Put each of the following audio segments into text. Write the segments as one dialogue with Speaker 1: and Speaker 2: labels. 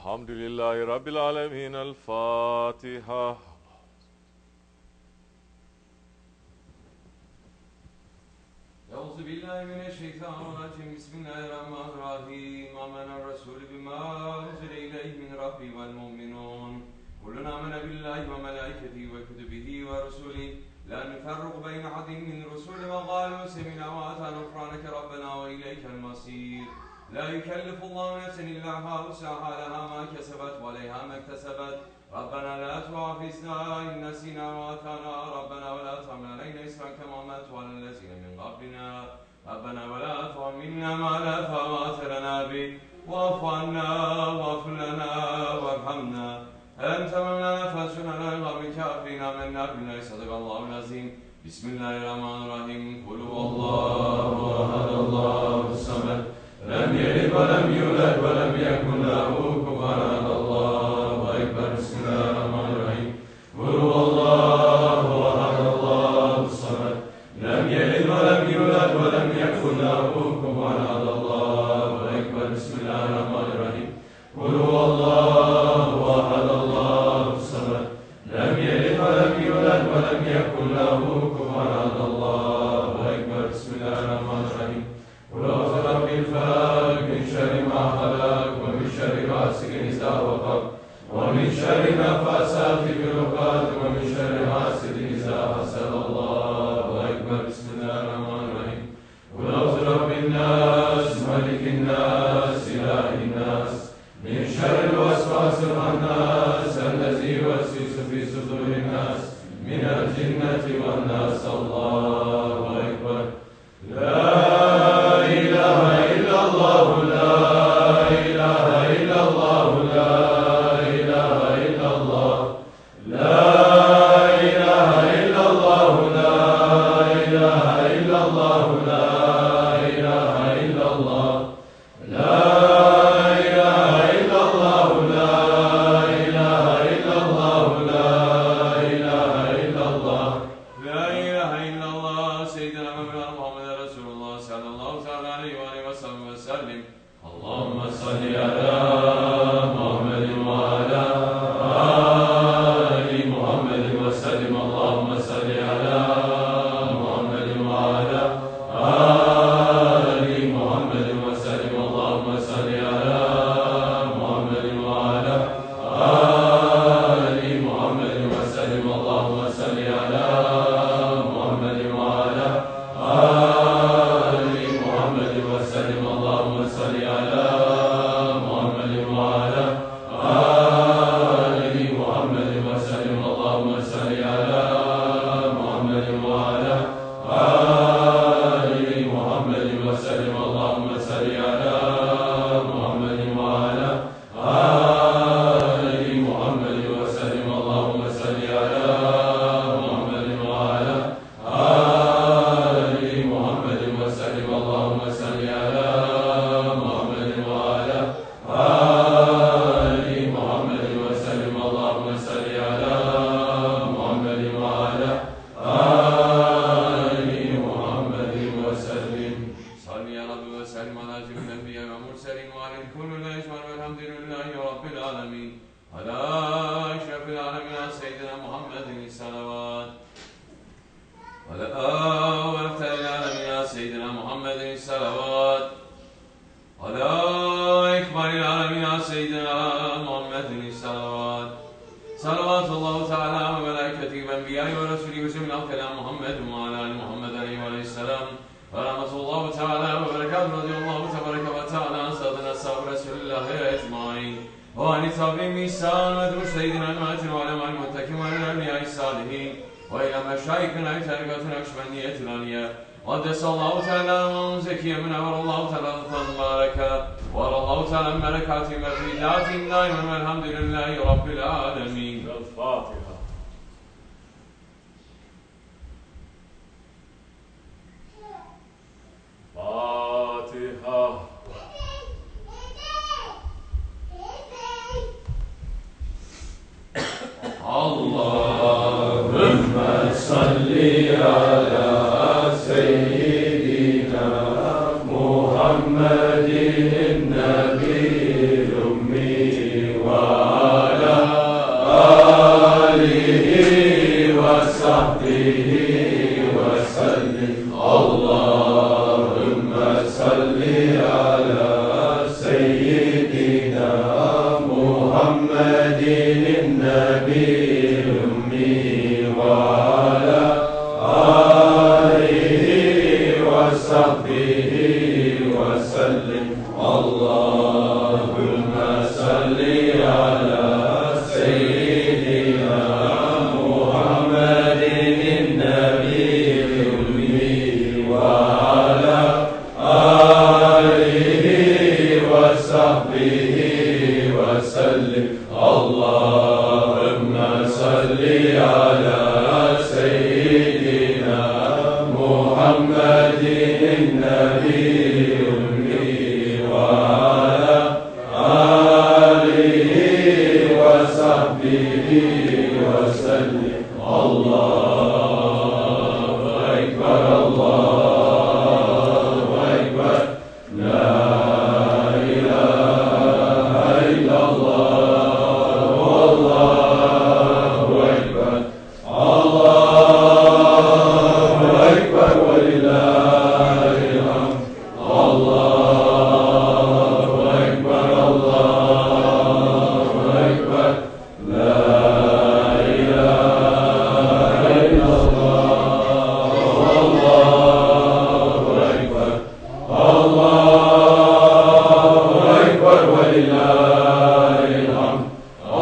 Speaker 1: الحمد لله رب العالمين. الفاتحة.
Speaker 2: أعوذ بالله من الشيطان الرجيم. بسم الله الرحمن الرحيم. آمن الرسول بما أنزل إليه من ربه والمؤمنون كلنا آمن بالله وملائكته وكتبه ورسله لا نفرق بين أحد من رسله وقالوا سمعنا وأطعنا غفرانك ربنا وإليك المصير. لا يكلف الله نفسا إلا وسعها لها ما كسبت وعليها ما اكتسبت. ربنا لا تؤاخذنا إن نسينا وأخطأنا ربنا ولا تحمل علينا إصرا كما حملته على الذين من قبلنا ربنا ولا تحملنا ما لا طاقة لنا به واعف عنا واغفر لنا وارحمنا أنت مولانا فانصرنا على القوم الكافرين. آمنا بالله صدق الله العظيم. بسم الله الرحمن الرحيم. قل هو الله أحد الله الصمد لم يلد ولم يولد ولم يكن له كفوا أحد. الله أكبر. بسم الله الرحمن الرحيم. قل هو الله أحد الله الصمد لم يلد ولم يولد ولم يكن له كفوا أحد. الله أكبر. بسم الله الرحمن الرحيم. قل هو الله أحد الله الصمد لم يلد ولم يولد ولم يكن له كفوا أحد. الله أكبر. بسم الله الرحمن الرحيم. قل أعوذ برب الفلق من شر ما خلق ومن شر غاسق إذا وقب ومن شر النفاثات في العقد ومن شر حاسد إذا حسد. الله أكبر. بسم الله الرحمن الرحيم. قل أعوذ برب الناس ملك الناس إله الناس من شر الوسواس الخناس الذي يوسوس في صدور الناس من الجنة والناس. الله أكبر. لا إله إلا الله. لا إله إلا الله. لا إله إلا الله. لا إله إلا الله. لا إله إلا الله. لا إله إلا الله. لا إله إلا الله. لا إله إلا الله. لا إله إلا الله. لا إله إلا الله. سيدنا محمد رسول الله صلى الله عليه وآله وسلم. اللهم صل على محمد وعلى آل محمد وسلم. اللهم صل على محمد وعلى آل محمد وسلم. اللهم صل على محمد وعلى آل محمد وسلم. اللهم صل على محمد وعلى آل محمد وسلم. اللهم صل على محمد وعلى آل محمد وسلم. اللهم صل على محمد وعلى آل محمد وسلم. اللهم صل على محمد وعلى آل محمد وسلم. اللهم صل على محمد وعلى آل محمد وسلم. اللهم صل على محمد وعلى آل محمد وسلم. اللهم صل على محمد وعلى آل محمد وسلم. صل يا رب وسلم على جميع الأنبياء والمرسلين وعلى كل لا يشمل والحمد لله رب العالمين. على أشرف العالمين سيدنا محمد الصلوات على أفضل العالمين سيدنا محمد الصلوات على أكبر العالمين سيدنا محمد الصلوات. صلوات الله تعالى وملائكته وأنبيائه ورسوله وجميع كلام محمد وعلى آل محمد عليه السلام. ورحمة الله تعالى وبركاته. رضي الله تبارك وتعالى عن سادنا أصحاب رسول الله أجمعين وعن تابعين بإحسان ودروس سيدنا المهاجر وعلماء المتقين وعلى الأنبياء الصالحين وإلى مشايخنا بطريقة النقشبندية العليا. قدس الله تعالى وزكي من أمر الله تعالى مباركا وأرى الله تعالى ملكاتهم في ذاتهم دائما والحمد لله رب العالمين.
Speaker 1: الفاتحة. فاتحة.
Speaker 2: اللهم صل على سيدنا محمد النبي الأمي وصحبه وسلم اللهم صل على سيدنا محمد النبي الأمي وعلى آله وصحبه وسلم اللهم صل على سيدنا محمد النبي الأمي وعلى آله وصحبه وسلم الله أكبر الله أكبر لا إله إلا الله والله أكبر الله أكبر ولله الحمد الله أكبر الله أكبر لا إله إلا الله والله أكبر الله أكبر ولله الحمد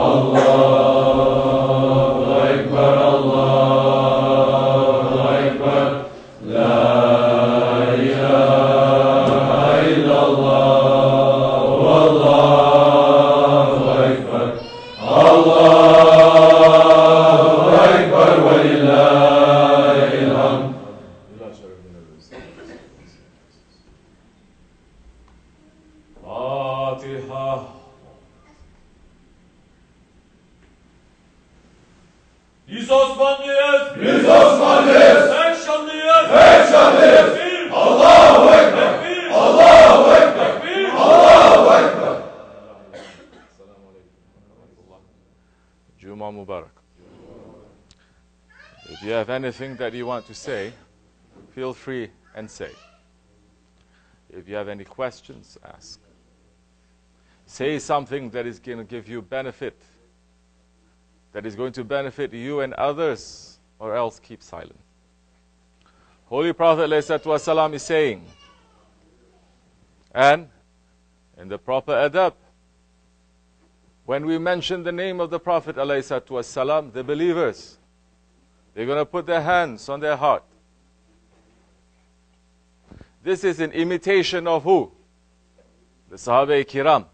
Speaker 2: الله أكبر الله أكبر لا إله إلا الله والله أكبر الله أكبر ولله الحمد.
Speaker 1: فاتحة. Biz Osmanlıyız.
Speaker 2: Biz Osmanlıyız.
Speaker 1: Pek şanlıyız.
Speaker 2: Pek şanlıyız.
Speaker 1: Tekbir.
Speaker 2: Allahu Ekber.
Speaker 1: Tekbir.
Speaker 2: Allahu Ekber.
Speaker 1: Tekbir.
Speaker 2: Allahu Ekber.
Speaker 1: Selamun Aleyküm. Jummah Mubarak. If you have anything that you want to say, feel free and say. If you have any questions, ask. Say something that is going to give you benefit, that is going to benefit you and others, or else keep silent. Holy Prophet ﷺ is saying, and in the proper adab, when we mention the name of the Prophet ﷺ, the believers, they're going to put their hands on their heart. This is an imitation of who? The Sahaba Kiram,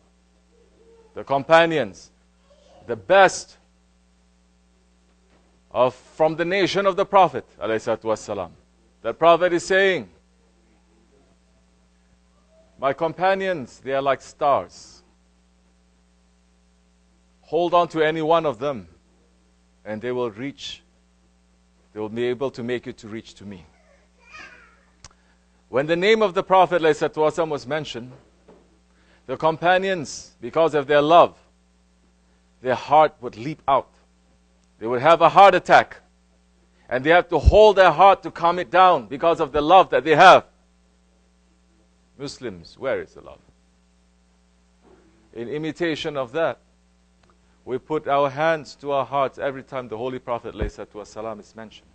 Speaker 1: the companions, the best from the nation of the Prophet ﷺ. The Prophet is saying, my companions, they are like stars. Hold on to any one of them, and they will reach. They will be able to make you to reach to me. When the name of the Prophet ﷺ was mentioned, the companions, because of their love, their heart would leap out. They would have a heart attack. And they have to hold their heart to calm it down because of the love that they have. Muslims, where is the love? In imitation of that, we put our hands to our hearts every time the Holy Prophet ﷺ is mentioned.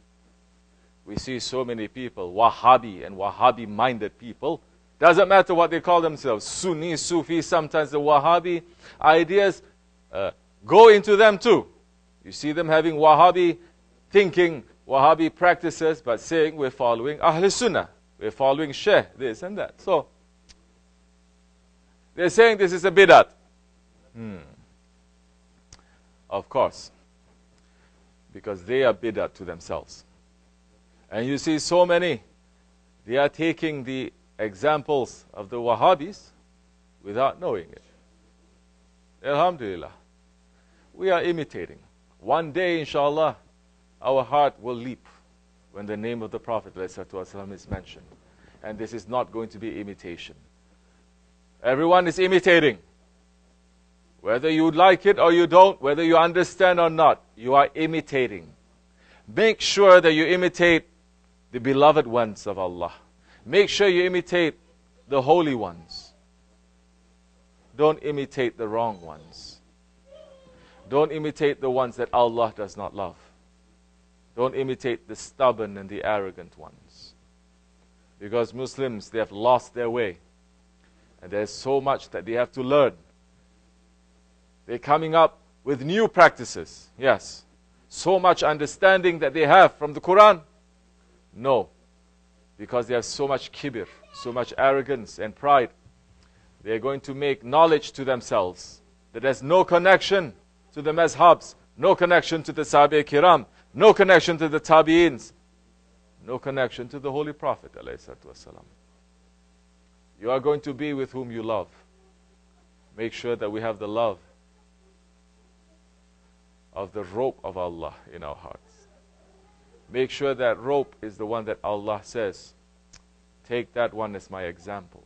Speaker 1: We see so many people, Wahhabi and Wahhabi-minded people. Doesn't matter what they call themselves, Sunni, Sufi, sometimes the Wahhabi ideas go into them too. You see them having Wahhabi thinking, Wahhabi practices, but saying we're following Ahl Sunnah. We're following Shaykh, this and that. So, they're saying this is a bid'at. Of course. Because they are bid'at to themselves. And you see so many, they are taking the examples of the Wahhabis without knowing it. Alhamdulillah. We are imitating. One day, inshallah, our heart will leap when the name of the Prophet ﷺ is mentioned. And this is not going to be imitation. Everyone is imitating. Whether you like it or you don't, whether you understand or not, you are imitating. Make sure that you imitate the beloved ones of Allah. Make sure you imitate the holy ones. Don't imitate the wrong ones. Don't imitate the ones that Allah does not love. Don't imitate the stubborn and the arrogant ones. Because Muslims, they have lost their way. And there's so much that they have to learn. They're coming up with new practices. Yes. So much understanding that they have from the Quran? No. Because they have so much kibir, so much arrogance and pride. They are going to make knowledge to themselves that has no connection to the mazhabs, no connection to the Sahabe Kiram, no connection to the Tabi'ins, no connection to the Holy Prophet ﷺ. You are going to be with whom you love. Make sure that we have the love of the rope of Allah in our hearts. Make sure that rope is the one that Allah says, take that one as my example.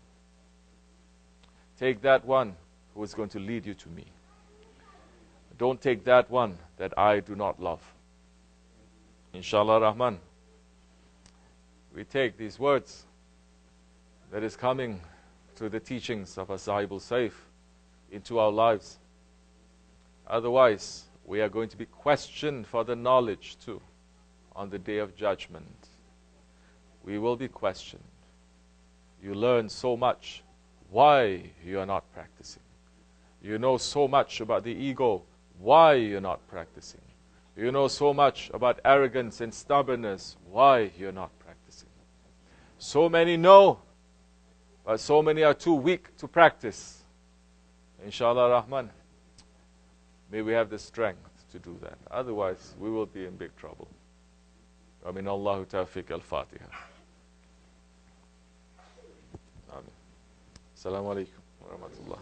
Speaker 1: Take that one who is going to lead you to me. Don't take that one that I do not love. Inshallah Rahman, we take these words that is coming through the teachings of As-Sahibul Saif into our lives. Otherwise, we are going to be questioned for the knowledge too on the Day of Judgment. We will be questioned. You learn so much. Why you are not practicing? You know so much about the ego. Why you're not practicing? You know so much about arrogance and stubbornness. Why you're not practicing? So many know, but so many are too weak to practice. Inshallah Rahman, may we have the strength to do that. Otherwise, we will be in big trouble. Amin Allahu Tawfiq al-Fatiha. Amin. Assalamu alaikum wa rahmatullah.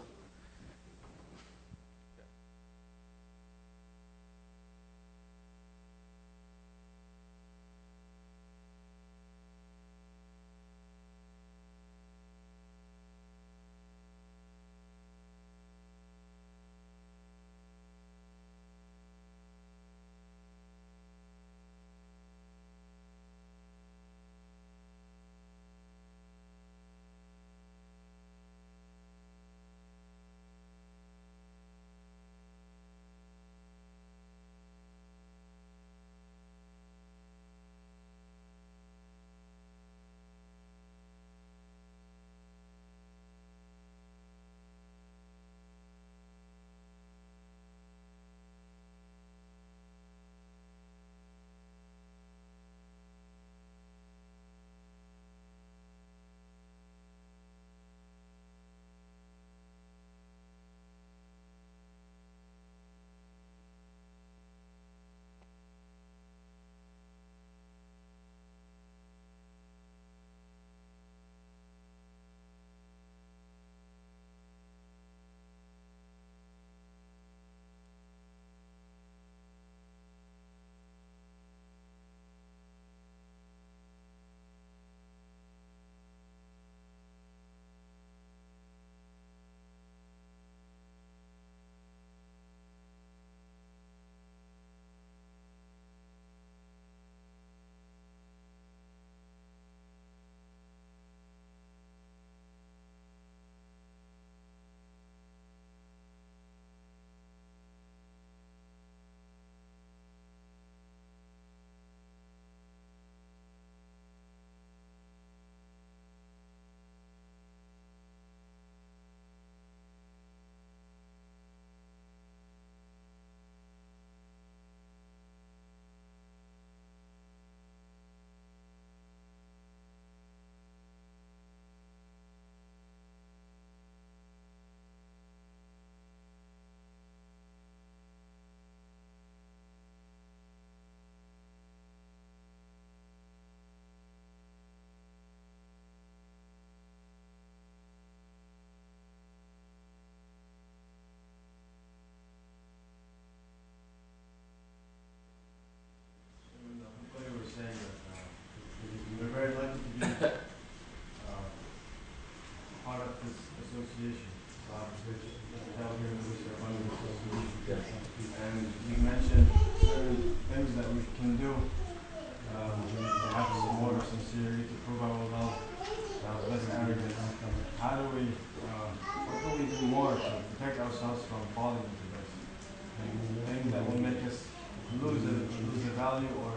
Speaker 2: Value or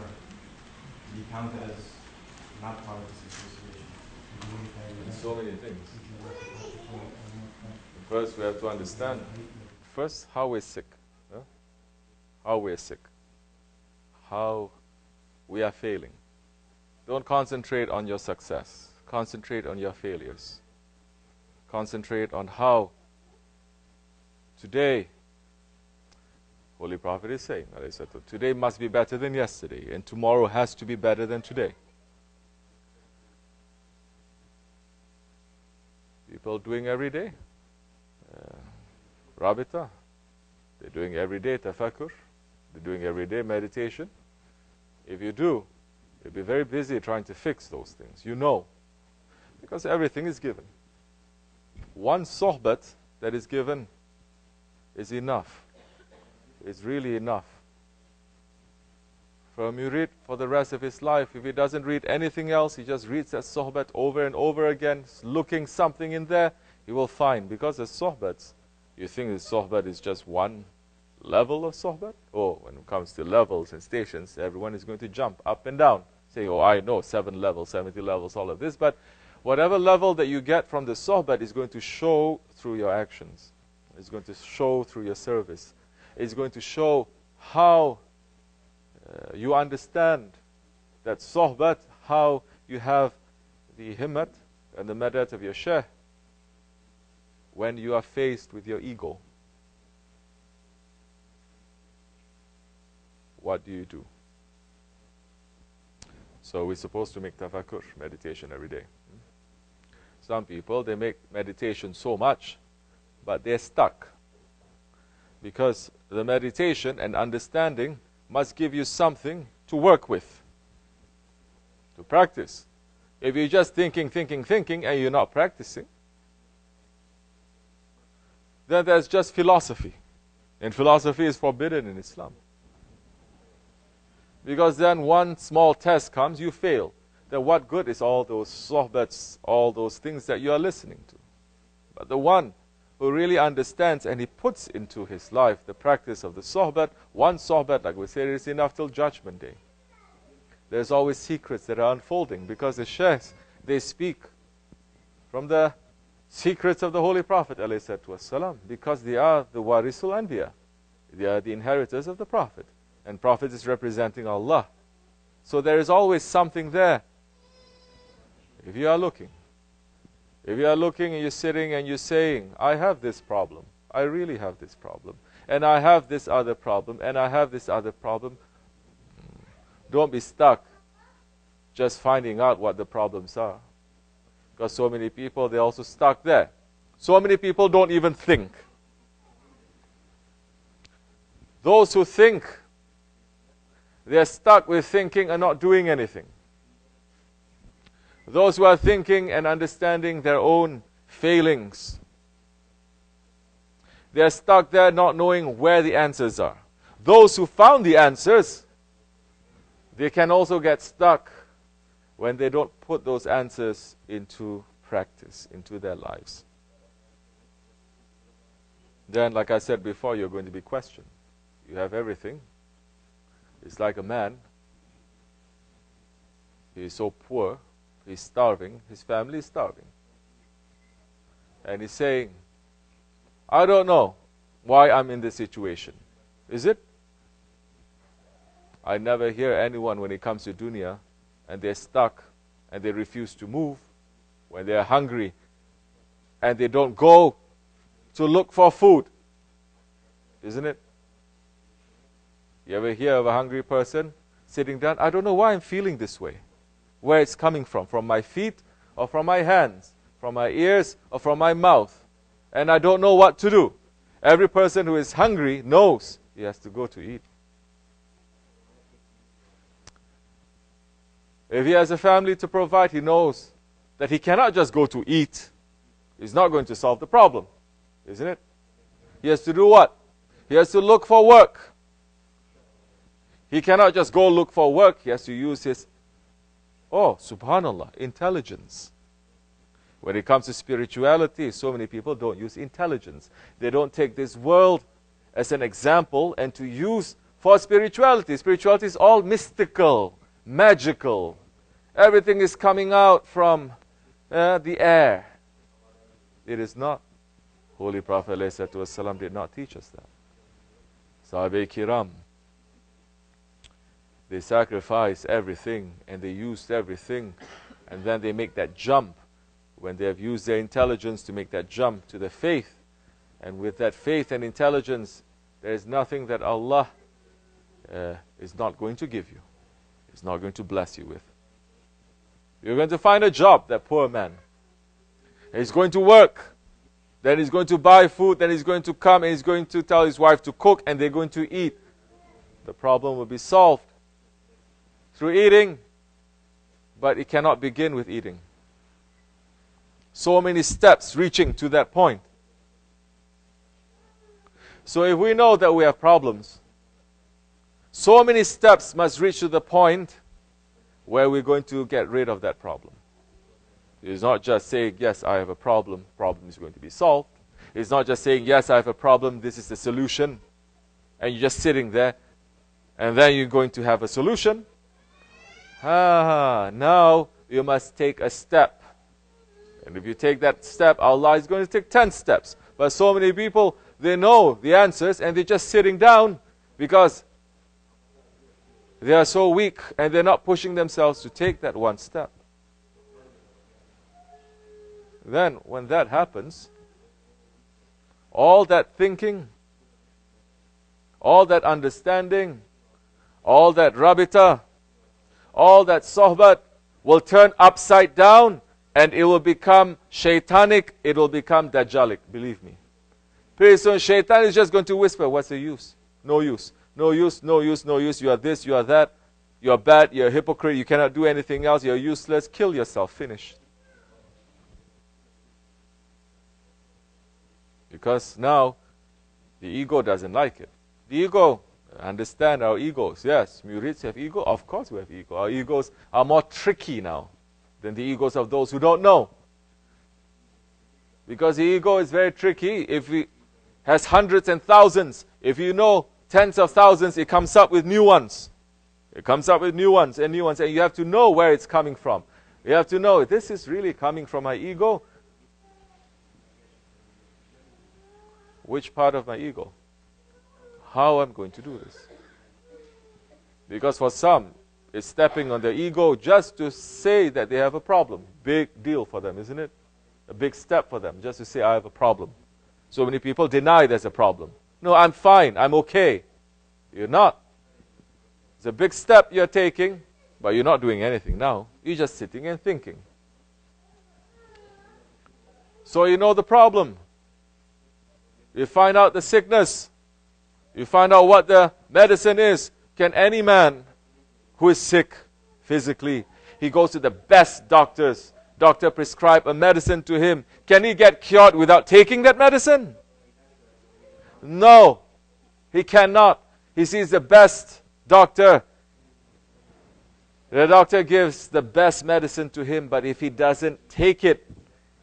Speaker 2: be counted as not part of this association.
Speaker 1: in so many things. First, we have to understand, first, how we're sick. Huh? How we're sick. How we are failing. Don't concentrate on your success. Concentrate on your failures. Concentrate on how today, Holy Prophet is saying, today must be better than yesterday, and tomorrow has to be better than today. People doing every day. Rabita, they're doing every day tafakkur, they're doing every day meditation. If you do, you'll be very busy trying to fix those things. You know, because everything is given. One sohbat that is given is enough. It's really enough. For a murid, for the rest of his life, if he doesn't read anything else, he just reads that sohbat over and over again, looking something in there, he will find. Because the sohbats, you think the sohbat is just one level of sohbat? Oh, when it comes to levels and stations, everyone is going to jump up and down, saying, oh, I know 7 levels, 70 levels, all of this. But whatever level that you get from the sohbat is going to show through your actions. It's going to show through your service. It's going to show how you understand that sohbat, how you have the himmat and the madat of your shaykh when you are faced with your ego. What do you do? So we're supposed to make tafakkur, meditation every day. Some people, they make meditation so much, but they're stuck. Because the meditation and understanding must give you something to work with, to practice. If you're just thinking, and you're not practicing, then there's just philosophy. And philosophy is forbidden in Islam. Because then one small test comes, you fail. Then what good is all those sohbats, all those things that you are listening to? But the one who really understands and he puts into his life the practice of the sohbat, one sohbat, like we said, is enough till Judgment Day. There's always secrets that are unfolding because the sheikhs, they speak from the secrets of the Holy Prophet ﷺ, because they are the warisul anbiya. They are the inheritors of the Prophet. And Prophet is representing Allah. So there is always something there. If you are looking. If you are looking and you're sitting and you're saying, I have this problem. I really have this problem. And I have this other problem. And I have this other problem. Don't be stuck just finding out what the problems are. Because so many people, they're also stuck there. So many people don't even think. Those who think, they're stuck with thinking and not doing anything. Those who are thinking and understanding their own failings, they're stuck there not knowing where the answers are. Those who found the answers, they can also get stuck when they don't put those answers into practice, into their lives. Then, like I said before, you're going to be questioned. You have everything. It's like a man. He is so poor, he's starving, his family is starving. And he's saying, I don't know why I'm in this situation. Is it? I never hear anyone when it comes to dunya and they're stuck and they refuse to move, when they're hungry and they don't go to look for food. Isn't it? You ever hear of a hungry person sitting down? I don't know why I'm feeling this way. Where it's coming from my feet or from my hands, from my ears or from my mouth. And I don't know what to do. Every person who is hungry knows he has to go to eat. If he has a family to provide, he knows that he cannot just go to eat. He's not going to solve the problem, isn't it? He has to do what? He has to look for work. He cannot just go look for work. He has to use his, subhanallah, intelligence. When it comes to spirituality, so many people don't use intelligence. They don't take this world as an example and to use for spirituality. Spirituality is all mystical, magical. Everything is coming out from the air. It is not. Holy Prophet ﷺ did not teach us that. Sahabe Kiram, they sacrifice everything and they used everything, and then they make that jump when they have used their intelligence to make that jump to the faith. And with that faith and intelligence, there is nothing that Allah is not going to give you. He's not going to bless you with. You're going to find a job, that poor man. He's going to work. Then he's going to buy food. Then he's going to come and he's going to tell his wife to cook, and they're going to eat. The problem will be solved through eating, but it cannot begin with eating. So many steps reaching to that point. So if we know that we have problems, so many steps must reach to the point where we're going to get rid of that problem. It's not just saying, yes, I have a problem is going to be solved. It's not just saying, yes, I have a problem, this is the solution, and you're just sitting there, and then you're going to have a solution. Now you must take a step. And if you take that step, Allah is going to take 10 steps. But so many people, they know the answers, and they're just sitting down because they are so weak, and they're not pushing themselves to take that one step. Then, when that happens, all that thinking, all that understanding, all that rabita, all that sohbat will turn upside down, and it will become shaitanic, it will become dajjalic, believe me. Pretty soon, shaitan is just going to whisper, what's the use? No use. No use, no use, no use. You are this, you are that. You are bad, you are a hypocrite, you cannot do anything else, you are useless. Kill yourself, finish. Because now, the ego doesn't like it. The ego, understand our egos. Yes, murids have ego. Of course we have ego. Our egos are more tricky now than the egos of those who don't know. Because the ego is very tricky. If it has hundreds and thousands, if you know tens of thousands, it comes up with new ones. It comes up with new ones, and you have to know where it's coming from. You have to know, this is really coming from my ego. Which part of my ego? How I'm going to do this? Because for some, it's stepping on their ego just to say that they have a problem. Big deal for them, isn't it? A big step for them, just to say I have a problem. So many people deny there's a problem. No, I'm fine, I'm okay. You're not. It's a big step you're taking, but you're not doing anything now. You're just sitting and thinking. So you know the problem. You find out the sickness. You find out what the medicine is. Can any man who is sick physically, he goes to the best doctors. Doctor prescribe a medicine to him. Can he get cured without taking that medicine? No, he cannot. He sees the best doctor. The doctor gives the best medicine to him, but if he doesn't take it,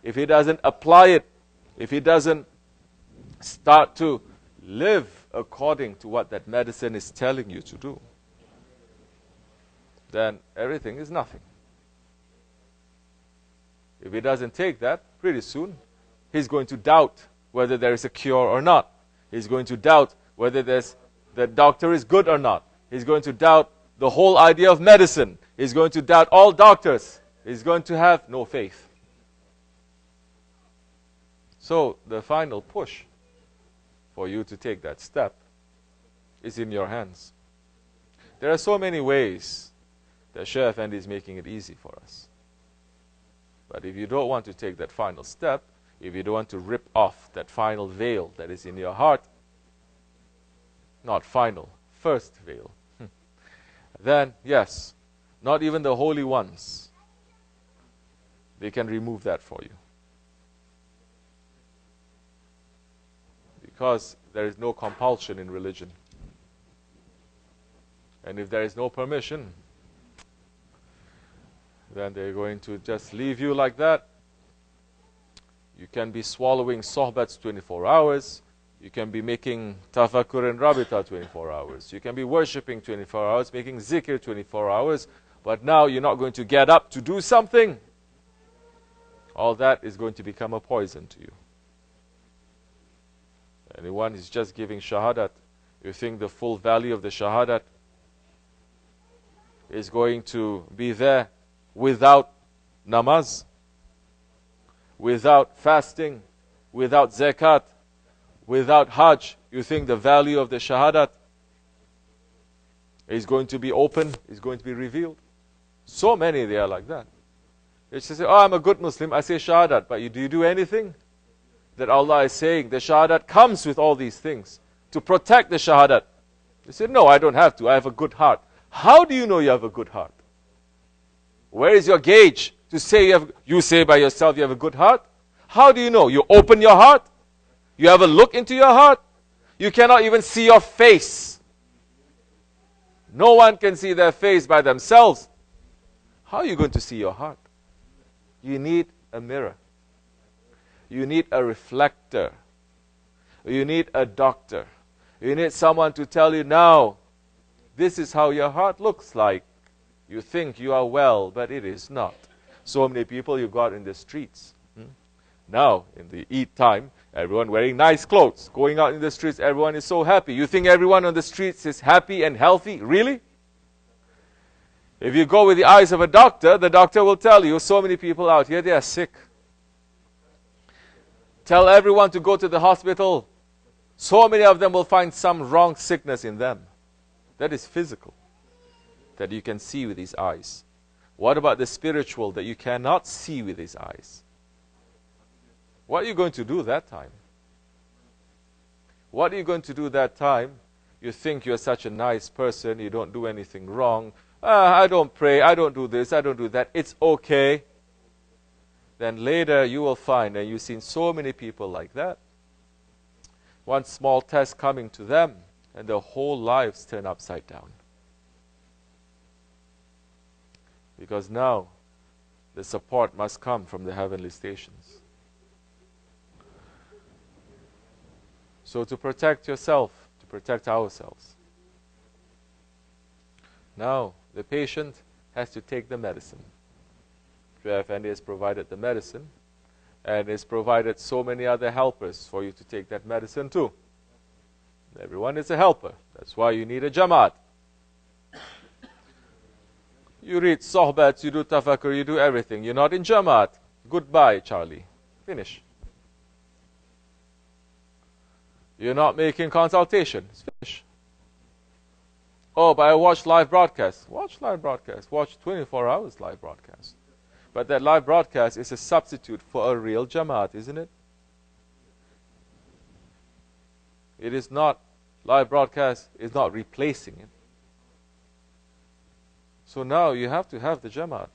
Speaker 1: if he doesn't apply it, if he doesn't start to live according to what that medicine is telling you to do, then everything is nothing. If he doesn't take that, pretty soon, he's going to doubt whether there is a cure or not. He's going to doubt whether the doctor is good or not. He's going to doubt the whole idea of medicine. He's going to doubt all doctors. He's going to have no faith. So, the final push for you to take that step is in your hands. There are so many ways that Shaykh Effendi is making it easy for us. But if you don't want to take that final step, if you don't want to rip off that final veil that is in your heart, not final, first veil, then yes, not even the holy ones, they can remove that for you. Because there is no compulsion in religion. And if there is no permission, then they're going to just leave you like that. You can be swallowing sohbats 24 hours. You can be making tafakkur and rabita 24 hours. You can be worshipping 24 hours, making zikr 24 hours. But now you're not going to get up to do something. all that is going to become a poison to you. Anyone who's just giving shahadat, you think the full value of the shahadat is going to be there without namaz, without fasting, without zakat, without hajj? You think the value of the shahadat is going to be open, is going to be revealed? So many they are like that. They just say, oh, I'm a good Muslim, I say shahadat, but do you do anything? That Allah is saying the shahadat comes with all these things to protect the shahadat. They say, no, I don't have to, I have a good heart. How do you know you have a good heart? Where is your gauge to say you say by yourself you have a good heart? How do you know? You open your heart? You have a look into your heart? You cannot even see your face. No one can see their face by themselves. How are you going to see your heart? You need a mirror. You need a reflector. You need a doctor. You need someone to tell you, now, this is how your heart looks like. You think you are well, but it is not. So many people you got in the streets. Now, in the Eid time, everyone wearing nice clothes, going out in the streets, everyone is so happy. You think everyone on the streets is happy and healthy? Really? If you go with the eyes of a doctor, the doctor will tell you, so many people out here, they are sick. Tell everyone to go to the hospital. So many of them will find some wrong sickness in them. That is physical, that you can see with these eyes. What about the spiritual that you cannot see with these eyes? What are you going to do that time? What are you going to do that time? You think you're such a nice person, you don't do anything wrong. I don't pray, I don't do this, I don't do that. It's okay. Then later you will find, and you've seen so many people like that, one small test coming to them, and their whole lives turn upside down. Because now, the support must come from the heavenly stations. So to protect yourself, to protect ourselves, now the patient has to take the medicine. Shaykh Effendi has provided the medicine, and has provided so many other helpers for you to take that medicine too. Everyone is a helper. That's why you need a Jamaat. You read sohbats, you do tafakkur, you do everything. You're not in Jamaat. Goodbye, Charlie. Finish. You're not making consultation. Finish. Oh, but I watch live broadcast. Watch live broadcast. Watch 24 hours live broadcast. But that live broadcast is a substitute for a real Jamaat, isn't it? It is not, live broadcast is not replacing it. So now you have to have the Jamaat.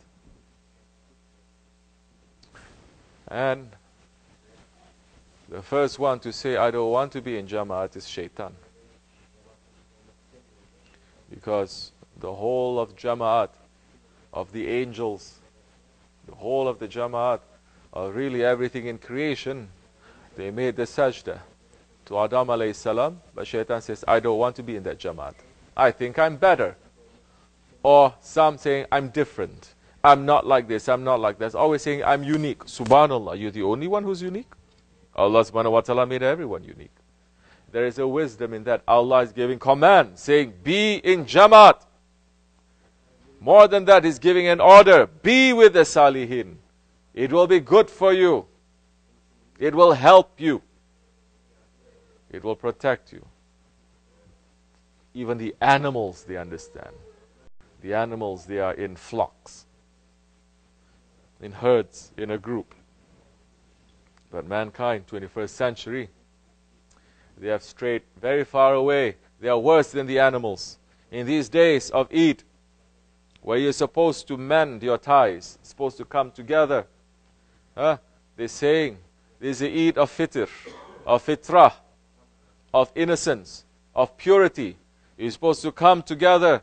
Speaker 1: And the first one to say, I don't want to be in Jamaat is Shaitan. Because the whole of Jamaat, of the angels, the whole of the Jamaat, or really everything in creation, they made the sajda to Adam alayhi salam, but Shaitan says, I don't want to be in that Jamaat. I think I'm better. Or some saying, I'm different. I'm not like this, I'm not like that. Always saying, I'm unique. Subhanallah, you're the only one who's unique? Allah subhanahu wa ta'ala made everyone unique. There is a wisdom in that. Allah is giving command, saying, be in Jamaat. More than that, He's giving an order. Be with the Salihin. It will be good for you. It will help you. It will protect you. Even the animals, they understand. The animals, they are in flocks, in herds, in a group. But mankind, 21st century, they have strayed very far away. They are worse than the animals. In these days of Eid, where you're supposed to mend your ties, supposed to come together, they're saying, this is the Eid of Fitr, of Fitrah, of innocence, of purity. You're supposed to come together,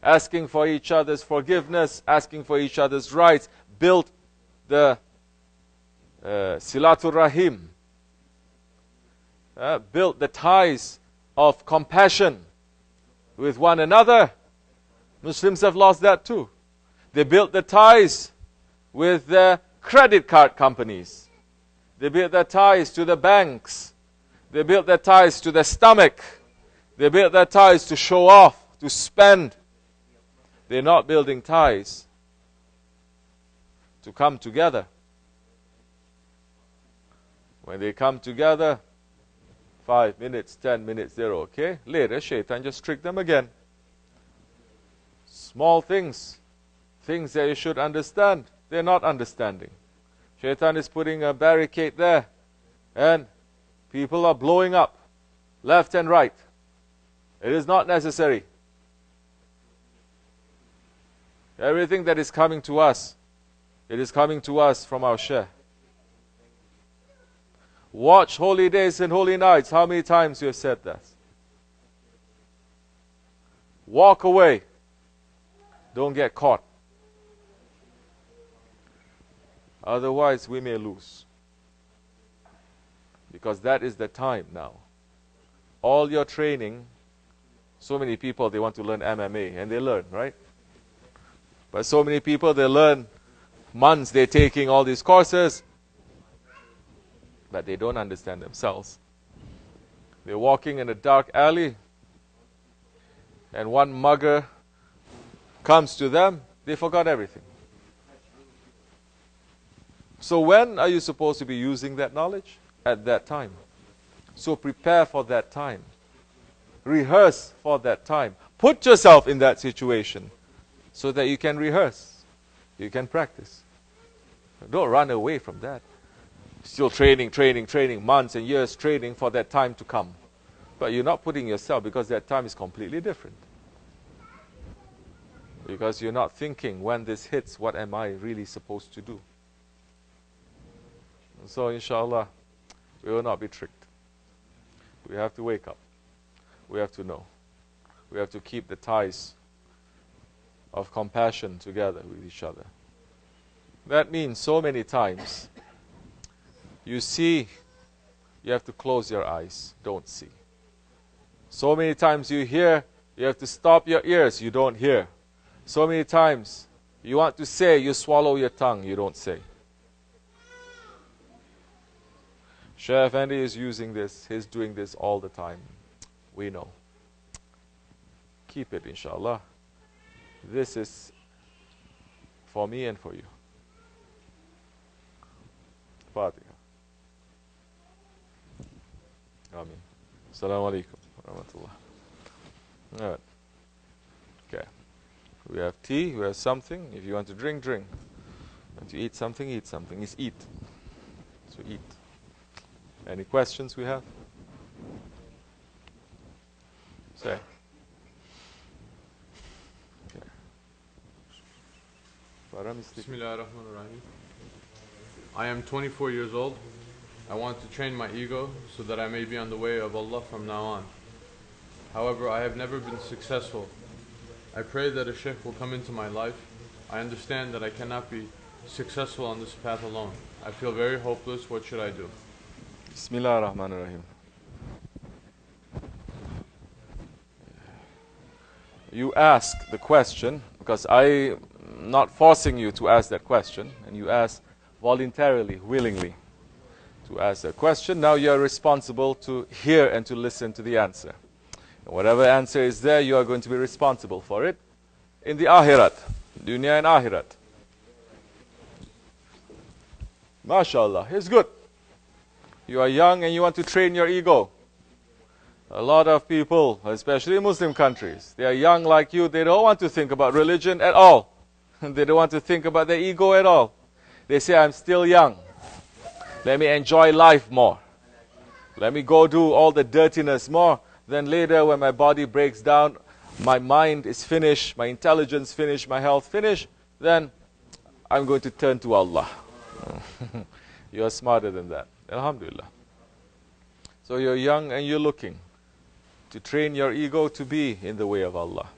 Speaker 1: asking for each other's forgiveness, asking for each other's rights, build the Silatul Rahim, build the ties of compassion with one another. Muslims have lost that too. They built the ties with their credit card companies. They built their ties to the banks. They built their ties to their stomach. They built their ties to show off, to spend. They're not building ties to come together. When they come together, 5 minutes, 10 minutes, they're okay. Later, Shaitan just tricked them again. Small things, things that you should understand, they're not understanding. Shaitan is putting a barricade there, and people are blowing up, left and right. It is not necessary. Everything that is coming to us, it is coming to us from our Shaykh. Watch holy days and holy nights. How many times you have said that? Walk away. Don't get caught. Otherwise, we may lose. Because that is the time now. All your training, so many people, they want to learn MMA, and they learn, right? But so many people, they learn months, they're taking all these courses, but they don't understand themselves. They're walking in a dark alley, and one mugger comes to them, they forgot everything. So when are you supposed to be using that knowledge? At that time. So prepare for that time. Rehearse for that time. Put yourself in that situation so that you can rehearse. You can practice. Don't run away from that. Still training, months and years training for that time to come. But you're not putting yourself, because that time is completely different. Because you're not thinking, when this hits, what am I really supposed to do? And so inshallah, we will not be tricked. We have to wake up. We have to know. We have to keep the ties of compassion together with each other. That means so many times, you see, you have to close your eyes, don't see. So many times you hear, you have to stop your ears, you don't hear. So many times you want to say, you swallow your tongue, you don't say. Shaykh Effendi is using this, he's doing this all the time. We know. Keep it, inshallah. This is for me and for you. Fatiha. Ameen. Assalamu alaikum wa rahmatullah. All right. Okay. We have tea, we have something. If you want to drink, drink. If you want to eat something, eat something. It's eat. So eat. Any questions we have? Say. Okay.
Speaker 3: Bismillahirrahmanirrahim. I am 24 years old. I want to train my ego so that I may be on the way of Allah from now on. However, I have never been successful. I pray that a Shaykh will come into my life. I understand that I cannot be successful on this path alone. I feel very hopeless. What should I do?
Speaker 1: Bismillah ar-Rahman ar-Rahim. You ask the question, because I'm not forcing you to ask that question, and you ask voluntarily, willingly to ask that question. Now you are responsible to hear and to listen to the answer. And whatever answer is there, you are going to be responsible for it in the Akhirat, Dunya and Akhirat. MashaAllah, it's good. You are young and you want to train your ego. A lot of people, especially in Muslim countries, they are young like you, they don't want to think about religion at all. They don't want to think about their ego at all. They say, I'm still young. Let me enjoy life more. Let me go do all the dirtiness more. Then later when my body breaks down, my mind is finished, my intelligence finished, my health finished, then I'm going to turn to Allah. You are smarter than that. Alhamdulillah. So you're young and you're looking to train your ego to be in the way of Allah.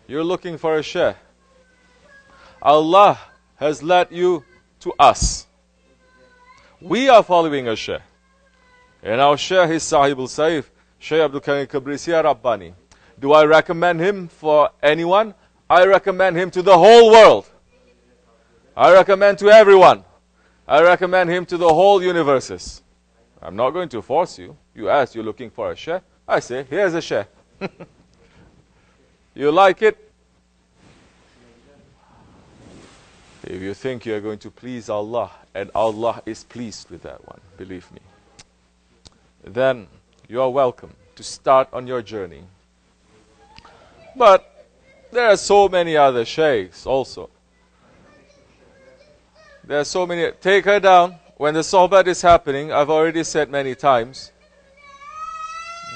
Speaker 1: You're looking for a Shaykh. Allah has led you to us. We are following a Shaykh. And our Shaykh is Sahibul Saif, Shaykh Abdulkerim Kibrisi Rabbani. Do I recommend him for anyone? I recommend him to the whole world. I recommend to everyone. I recommend him to the whole universes. I'm not going to force you. You ask, you're looking for a Shaykh. I say, here's a Shaykh. You like it? If you think you're going to please Allah, and Allah is pleased with that one, believe me, then you are welcome to start on your journey. But there are so many other shaykhs also. There are so many. Take her down. When the sohbat is happening, I've already said many times.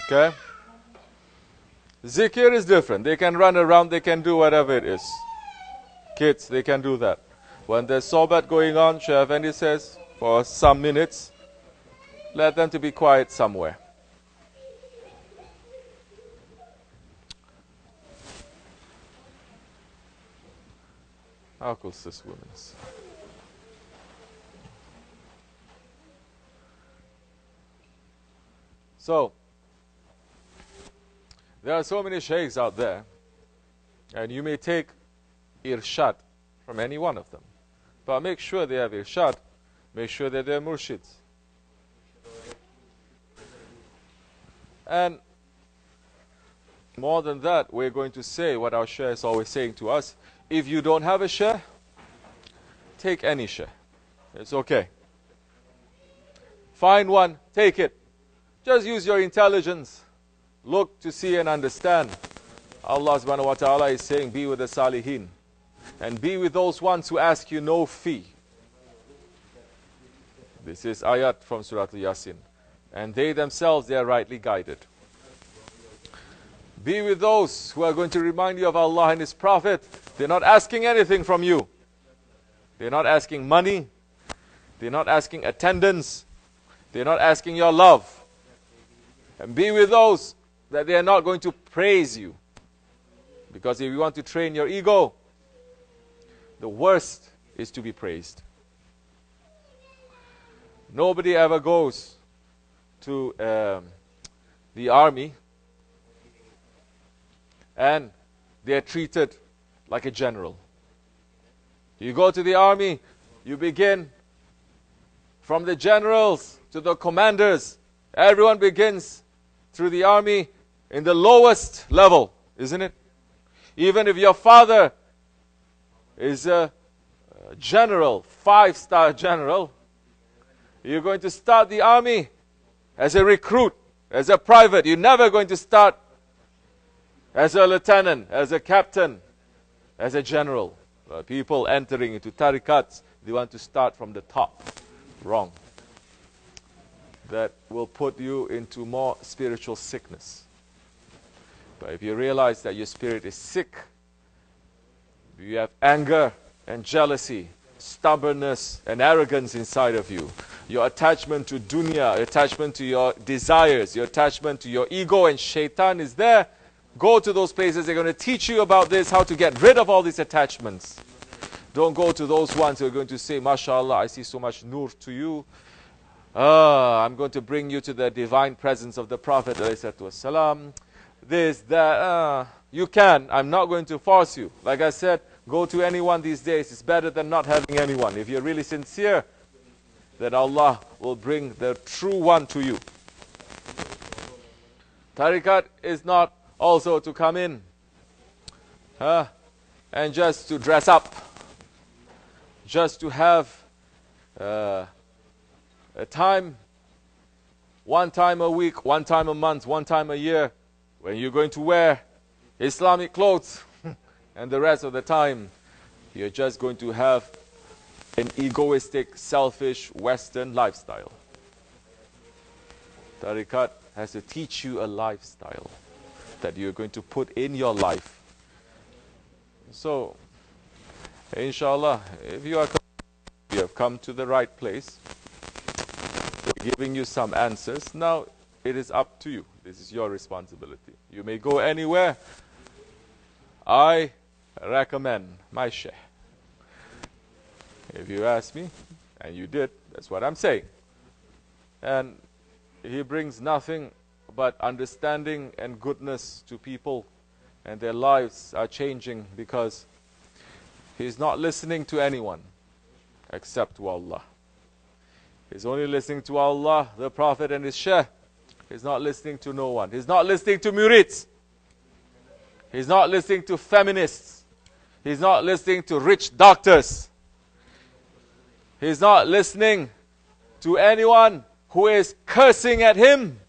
Speaker 1: Okay? Zikr is different. They can run around, they can do whatever it is. Kids, they can do that. When there's sohbat going on, Shaykh Effendi says, for some minutes, let them to be quiet somewhere. How cool is this woman's? So, there are so many shaykhs out there, and you may take irshad from any one of them. But make sure they have irshad, make sure that they're murshids. And more than that, we're going to say what our shaykh is always saying to us. If you don't have a shaykh, take any shaykh. It's okay. Find one, take it. Just use your intelligence. Look to see and understand. Allah subhanahu wa ta'ala is saying, be with the salihin. And be with those ones who ask you no fee. This is ayat from Surah Al-Yasin. And they themselves, they are rightly guided. Be with those who are going to remind you of Allah and His Prophet. They're not asking anything from you. They're not asking money. They're not asking attendance. They're not asking your love. And be with those that they are not going to praise you. Because if you want to train your ego, the worst is to be praised. Nobody ever goes to the army and they are treated like a general. You go to the army, you begin from the generals to the commanders. Everyone begins through the army in the lowest level, isn't it? Even if your father is a general, 5-star general, you're going to start the army as a recruit, as a private. You're never going to start as a lieutenant, as a captain, as a general. People entering into tarikats, they want to start from the top. Wrong. That will put you into more spiritual sickness. But if you realize that your spirit is sick, you have anger and jealousy, stubbornness and arrogance inside of you, your attachment to dunya, attachment to your desires, your attachment to your ego, and shaitan is there, go to those places. They're going to teach you about this, how to get rid of all these attachments. Don't go to those ones who are going to say, MashaAllah, I see so much nur to you. I'm going to bring you to the divine presence of the Prophet ﷺ. This, that, you can. I'm not going to force you. Like I said, go to anyone these days. It's better than not having anyone. If you're really sincere, then Allah will bring the true one to you. Tariqat is not also to come in and just to dress up, just to have a time, one time a week, one time a month, one time a year, when you're going to wear Islamic clothes, and the rest of the time you're just going to have an egoistic, selfish, Western lifestyle. Tariqat has to teach you a lifestyle that you're going to put in your life. So, inshallah, if you have come to the right place, we're giving you some answers. Now, it is up to you. This is your responsibility. You may go anywhere. I recommend my Shaykh. If you ask me, and you did, that's what I'm saying. And he brings nothing but understanding and goodness to people, and their lives are changing because he's not listening to anyone except to Allah. He's only listening to Allah, the Prophet and his Shaykh. He's not listening to no one. He's not listening to murids. He's not listening to feminists. He's not listening to rich doctors. He's not listening to anyone who is cursing at him.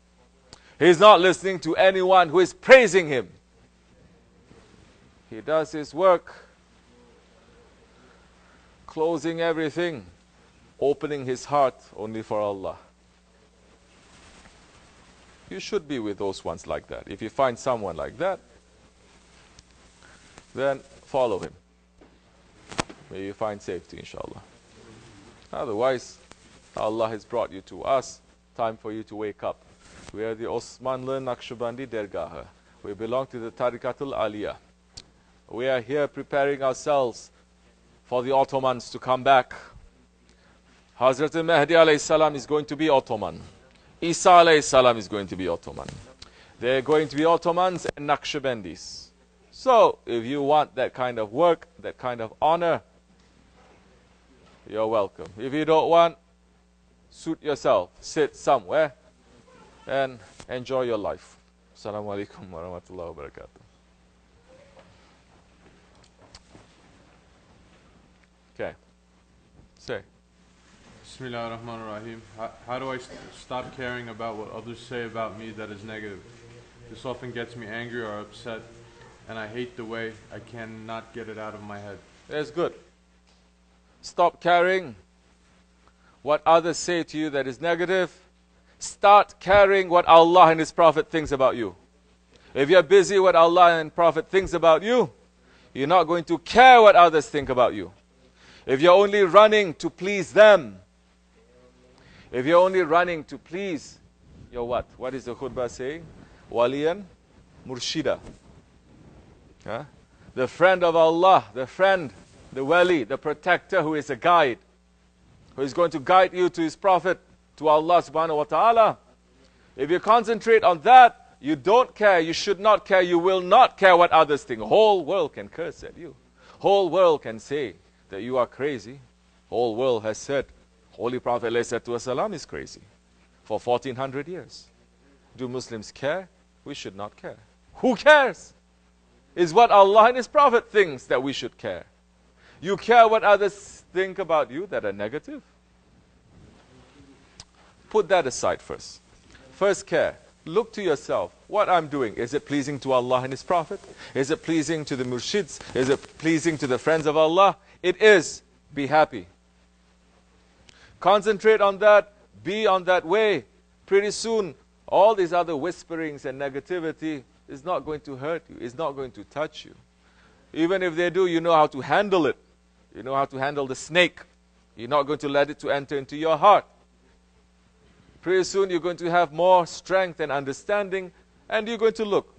Speaker 1: He's not listening to anyone who is praising him. He does his work, closing everything, opening his heart only for Allah. You should be with those ones like that. If you find someone like that, then follow him. May you find safety, inshallah. Otherwise, Allah has brought you to us. Time for you to wake up. We are the OSMANLI Naqshbandi DERGAHI. We belong to the Tariqatul Aliyah. We are here preparing ourselves for the Ottomans to come back. Hazrat Mahdi alayhi salam is going to be Ottoman. Isa alayhi salam is going to be Ottoman. They're going to be Ottomans and Naqshbandis. So, if you want that kind of work, that kind of honor, you're welcome. If you don't want, suit yourself. Sit somewhere and enjoy your life. Assalamu alaikum wa rahmatullahi wa barakatuh. Okay. Say.
Speaker 3: Bismillah ar-Rahman ar-Rahim. How do I stop caring about what others say about me that is negative? This often gets me angry or upset, and I hate the way I cannot get it out of my head.
Speaker 1: That's good. Stop caring what others say to you that is negative. Start caring what Allah and His Prophet thinks about you. If you're busy what Allah and Prophet thinks about you, you're not going to care what others think about you. If you're only running to please them, if you're only running to please your what? What is the khutbah saying? Waliyan Murshida. Huh? The friend of Allah, the friend, the wali, the protector who is a guide, who is going to guide you to His Prophet, to Allah subhanahu wa ta'ala. If you concentrate on that, you don't care, you should not care, you will not care what others think. Whole world can curse at you. Whole world can say that you are crazy. Whole world has said Holy Prophet ﷺ is crazy for 1400 years. Do Muslims care? We should not care. Who cares? It's what Allah and His Prophet thinks that we should care. You care what others think about you that are negative? Put that aside first. First care. Look to yourself. What I'm doing, is it pleasing to Allah and His Prophet? Is it pleasing to the murshids? Is it pleasing to the friends of Allah? It is. Be happy. Concentrate on that. Be on that way. Pretty soon, all these other whisperings and negativity is not going to hurt you. It's not going to touch you. Even if they do, you know how to handle it. You know how to handle the snake. You're not going to let it to enter into your heart. Pretty soon you're going to have more strength and understanding, and you're going to look,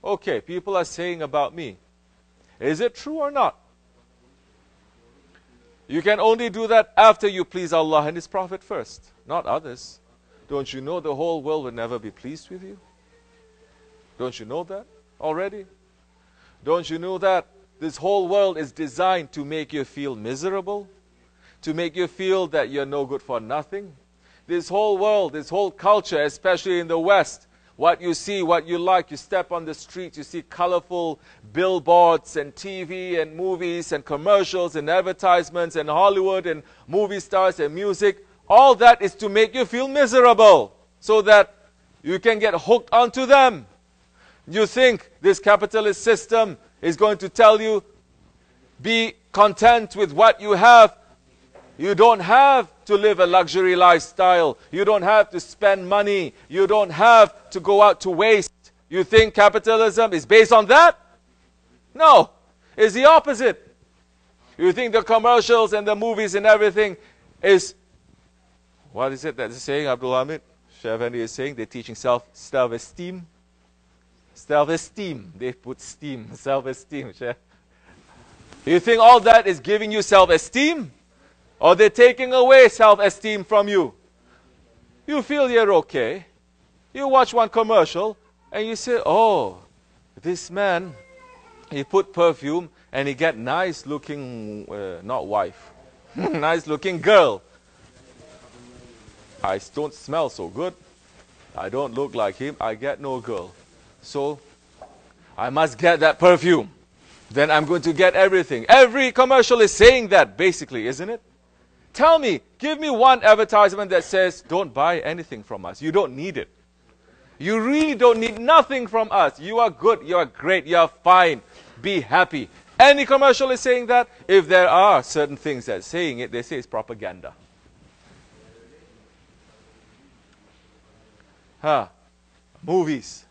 Speaker 1: okay, people are saying about me. Is it true or not? You can only do that after you please Allah and His Prophet first, not others. Don't you know the whole world will never be pleased with you? Don't you know that already? Don't you know that this whole world is designed to make you feel miserable? To make you feel that you're no good for nothing? This whole world, this whole culture, especially in the West, what you see, what you like, you step on the street, you see colorful billboards and TV and movies and commercials and advertisements and Hollywood and movie stars and music. All that is to make you feel miserable so that you can get hooked onto them. You think this capitalist system is going to tell you, be content with what you have. You don't have to live a luxury lifestyle. You don't have to spend money. You don't have to go out to waste. You think capitalism is based on that? No, it's the opposite. You think the commercials and the movies and everything is, what is it that they're saying, Abdul Hamid? Shaykh Effendi is saying they're teaching self-esteem. Self-esteem. They put steam, self-esteem. You think all that is giving you self-esteem? Or they're taking away self-esteem from you? You feel you're okay. You watch one commercial and you say, oh, this man, he put perfume and he get nice looking, not wife, nice looking girl. I don't smell so good. I don't look like him. I get no girl. So I must get that perfume. Then I'm going to get everything. Every commercial is saying that, basically, isn't it? Tell me, give me one advertisement that says, don't buy anything from us. You don't need it. You really don't need nothing from us. You are good, you are great, you are fine. Be happy. Any commercial is saying that. If there are certain things that are saying it, they say it's propaganda. Movies.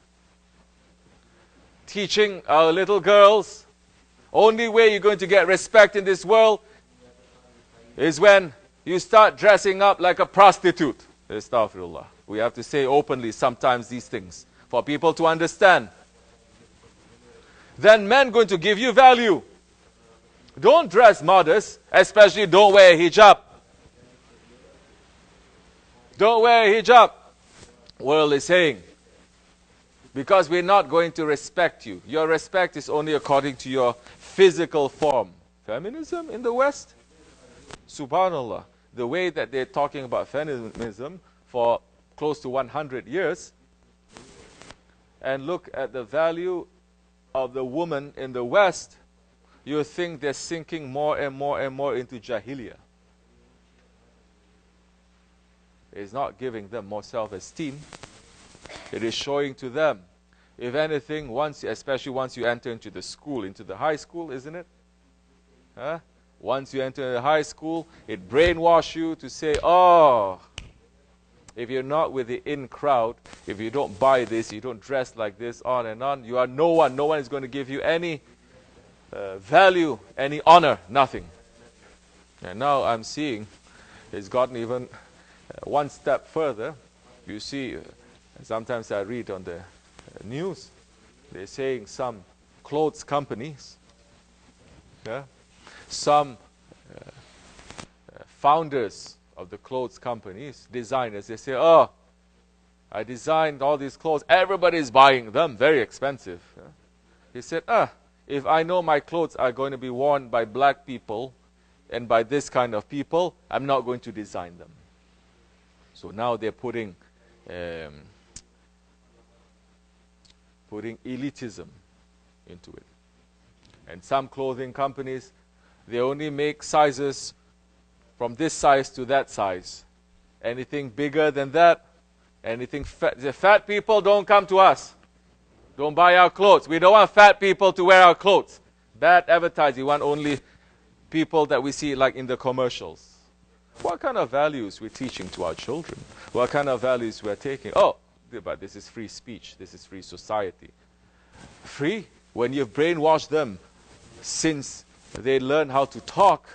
Speaker 1: Teaching our little girls, only way you're going to get respect in this world is when you start dressing up like a prostitute. Astaghfirullah. We have to say openly sometimes these things for people to understand. Then men going to give you value. Don't dress modest, especially don't wear a hijab. Don't wear a hijab. World is saying, because we're not going to respect you. Your respect is only according to your physical form. Feminism in the West? Subhanallah. The way that they're talking about feminism for close to 100 years, and look at the value of the woman in the West, you think they're sinking more and more and more into Jahiliyyah. It's not giving them more self-esteem. It is showing to them, if anything, especially once you enter into the school, into the high school, isn't it? Once you enter the high school, it brainwashes you to say, oh, if you're not with the in crowd, if you don't buy this, you don't dress like this, on and on, you are no one. No one is going to give you any value, any honor, nothing. And now I'm seeing it's gotten even one step further. You see, sometimes I read on the news, they're saying some clothes companies, some founders of the clothes companies, designers, they say, oh, I designed all these clothes, everybody's buying them, very expensive. He said, if I know my clothes are going to be worn by black people and by this kind of people, I'm not going to design them. So now they're putting elitism into it. And some clothing companies, they only make sizes from this size to that size. Anything bigger than that, anything fat. The fat people, don't come to us. Don't buy our clothes. We don't want fat people to wear our clothes. Bad advertising. We want only people that we see like in the commercials. What kind of values we're teaching to our children? What kind of values we're taking? Oh, but this is free speech. This is free society. Free? When you've brainwashed them since they learn how to talk,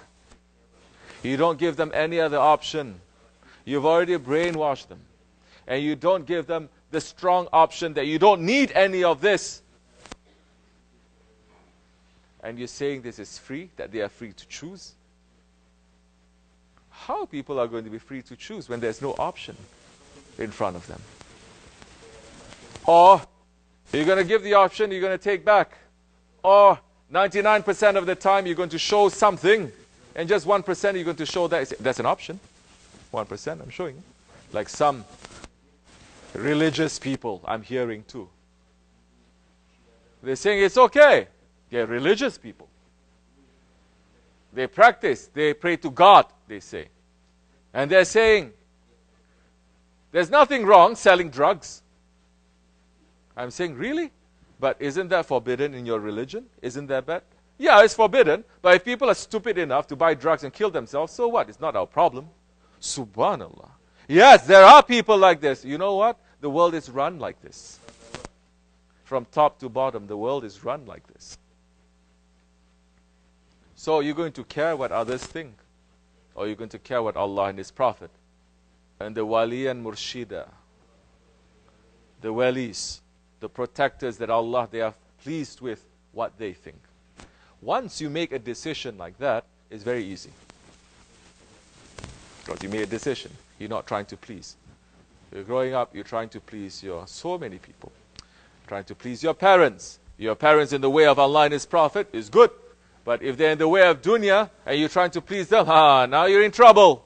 Speaker 1: you don't give them any other option. You've already brainwashed them. And you don't give them the strong option that you don't need any of this. And you're saying this is free, that they are free to choose. How people are going to be free to choose when there's no option in front of them? Or you're going to give the option, you're going to take back. Or 99% of the time you're going to show something, and just 1% you're going to show that. That's an option. 1%, I'm showing you. Like some religious people I'm hearing too. They're saying it's okay. They're religious people. They practice, they pray to God, they say. And they're saying, there's nothing wrong selling drugs. I'm saying, really? But isn't that forbidden in your religion? Isn't that bad? Yeah, it's forbidden. But if people are stupid enough to buy drugs and kill themselves, so what? It's not our problem. Subhanallah. Yes, there are people like this. You know what? The world is run like this. From top to bottom, the world is run like this. So you're going to care what others think? Or you're going to care what Allah and His Prophet and the wali and murshida, the walis, the protectors that Allah, they are pleased with what they think. Once you make a decision like that, it's very easy. Because you made a decision. You're not trying to please. You're growing up, you're trying to please so many people. Trying to please your parents. Your parents in the way of Allah and His Prophet is good. But if they're in the way of dunya and you're trying to please them, now you're in trouble.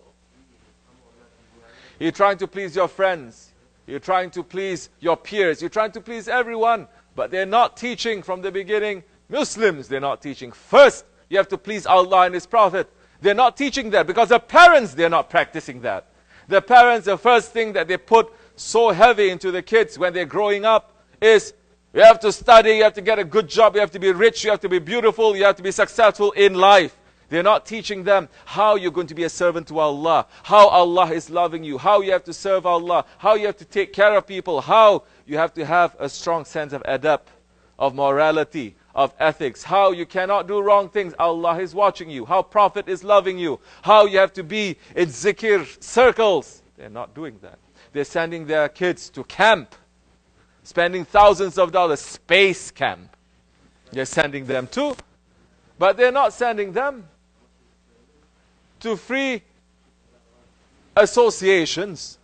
Speaker 1: You're trying to please your friends. You're trying to please your peers. You're trying to please everyone. But they're not teaching from the beginning. Muslims, they're not teaching. First, you have to please Allah and His Prophet. They're not teaching that because the parents, they're not practicing that. The parents, the first thing that they put so heavy into the kids when they're growing up is, you have to study, you have to get a good job, you have to be rich, you have to be beautiful, you have to be successful in life. They're not teaching them how you're going to be a servant to Allah, how Allah is loving you, how you have to serve Allah, how you have to take care of people, how you have to have a strong sense of adab, of morality, of ethics, how you cannot do wrong things, Allah is watching you, how Prophet is loving you, how you have to be in zikr circles. They're not doing that. They're sending their kids to camp, spending thousands of dollars, space camp. They're sending them to, but they're not sending them to free associations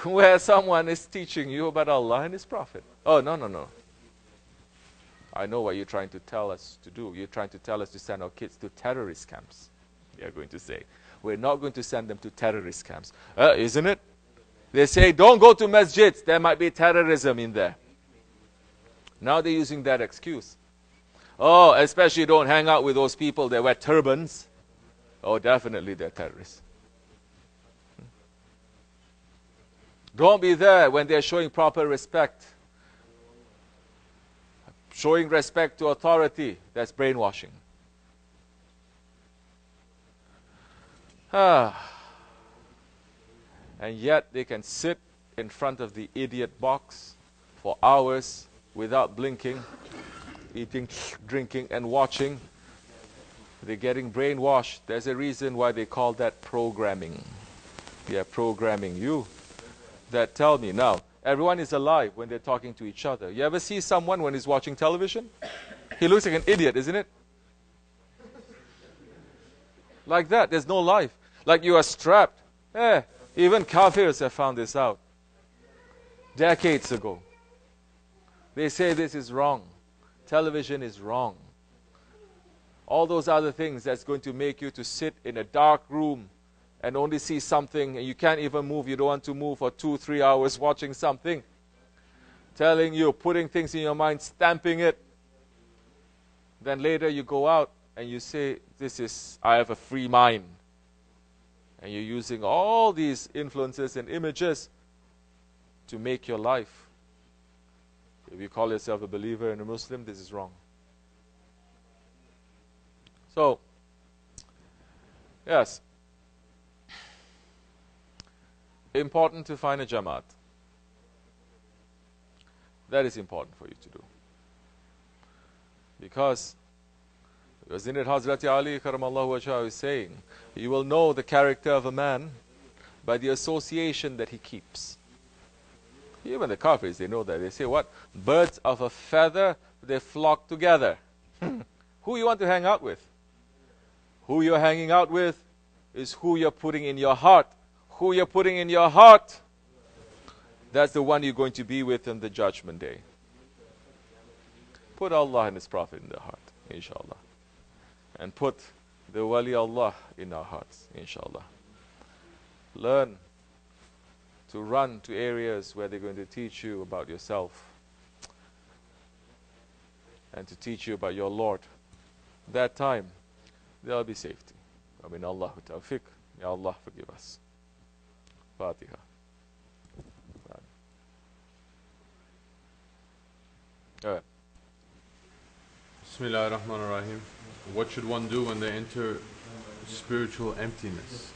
Speaker 1: where someone is teaching you about Allah and His Prophet. Oh, no, no, no. I know what you're trying to tell us to do. You're trying to tell us to send our kids to terrorist camps. They're going to say. We're not going to send them to terrorist camps. Isn't it? They say, don't go to masjids. There might be terrorism in there. Now they're using that excuse. Oh, especially don't hang out with those people that wear turbans. Oh, definitely they're terrorists. Don't be there when they're showing proper respect. Showing respect to authority, that's brainwashing. And yet they can sit in front of the idiot box for hours without blinking, eating, drinking, and watching. They're getting brainwashed. There's a reason why they call that programming. They are programming you. That tell me now, everyone is alive when they're talking to each other. You ever see someone when he's watching television? He looks like an idiot, isn't it? Like that, there's no life. Like you are strapped. Even kafirs have found this out. Decades ago. They say this is wrong. Television is wrong. All those other things that's going to make you to sit in a dark room and only see something, and you can't even move, you don't want to move for 2-3 hours watching something. Telling you, putting things in your mind, stamping it. Then later you go out and you say, I have a free mind. And you're using all these influences and images to make your life. If you call yourself a believer and a Muslim, this is wrong. So, yes. Important to find a Jamaat. That is important for you to do. Because in it Hazrat Ali Karamallahu Wajhahu is saying, you will know the character of a man by the association that he keeps. Even the Kafirs, they know that. They say what? Birds of a feather, they flock together. Who you want to hang out with? Who you're hanging out with is who you're putting in your heart. Who you're putting in your heart, that's the one you're going to be with on the Judgment Day. Put Allah and His Prophet in the heart, inshallah. And put the Wali Allah in our hearts, inshallah. Learn to run to areas where they're going to teach you about yourself and to teach you about your Lord. That time, there'll be safety. I mean, Allahu tawfiq. May Allah forgive us. Fatiha.
Speaker 3: Bismillah ar-Rahman ar-Rahim. What should one do when they enter spiritual emptiness?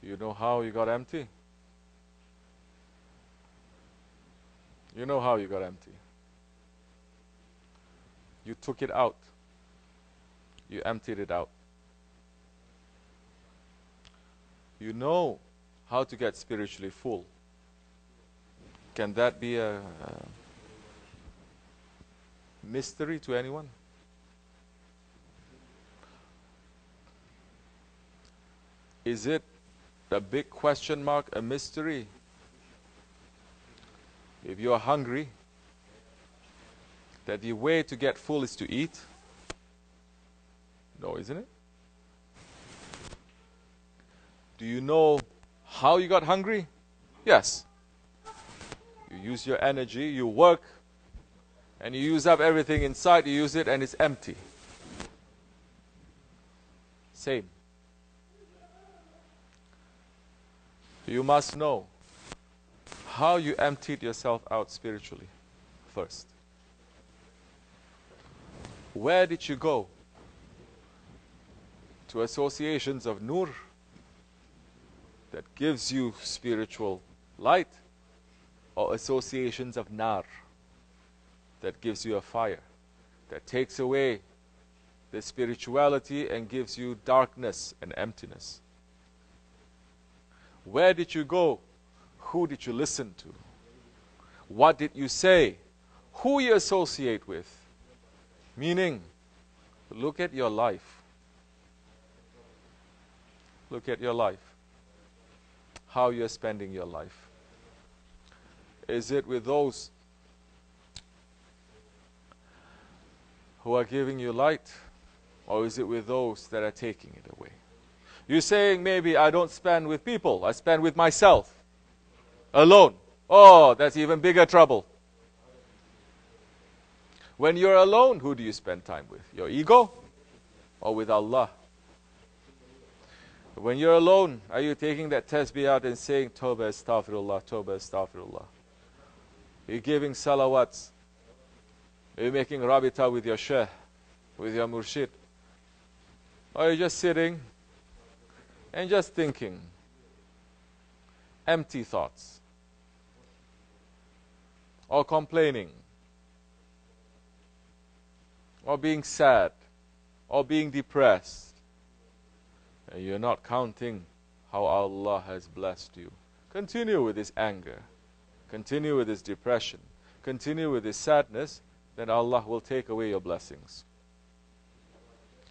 Speaker 1: You know how you got empty? You know how you got empty. You took it out. You emptied it out. You know how to get spiritually full. Can that be a mystery to anyone? Is it a big question mark, a mystery? If you are hungry, that the way to get full is to eat? No, isn't it? Do you know how you got hungry? Yes. You use your energy, you work, and you use up everything inside, you use it and it's empty. Same. You must know how you emptied yourself out spiritually first. Where did you go? To associations of nur that gives you spiritual light, or associations of nar that gives you a fire, that takes away the spirituality and gives you darkness and emptiness? Where did you go? Who did you listen to? What did you say? Who you associate with? Meaning, look at your life. Look at your life. How you're spending your life. Is it with those who are giving you light, or is it with those that are taking it away? You're saying, maybe I don't spend with people, I spend with myself, alone. Oh, that's even bigger trouble. When you're alone, who do you spend time with? Your ego or with Allah? When you're alone, are you taking that tasbih out and saying, Tawbah astaghfirullah, Tawbah astaghfirullah? Are you giving salawats? Are you making rabita with your shaykh, with your murshid? Or are you just sitting and just thinking? Empty thoughts. Or complaining. Or being sad. Or being depressed. And you're not counting how Allah has blessed you. Continue with this anger. Continue with this depression. Continue with this sadness. Then Allah will take away your blessings.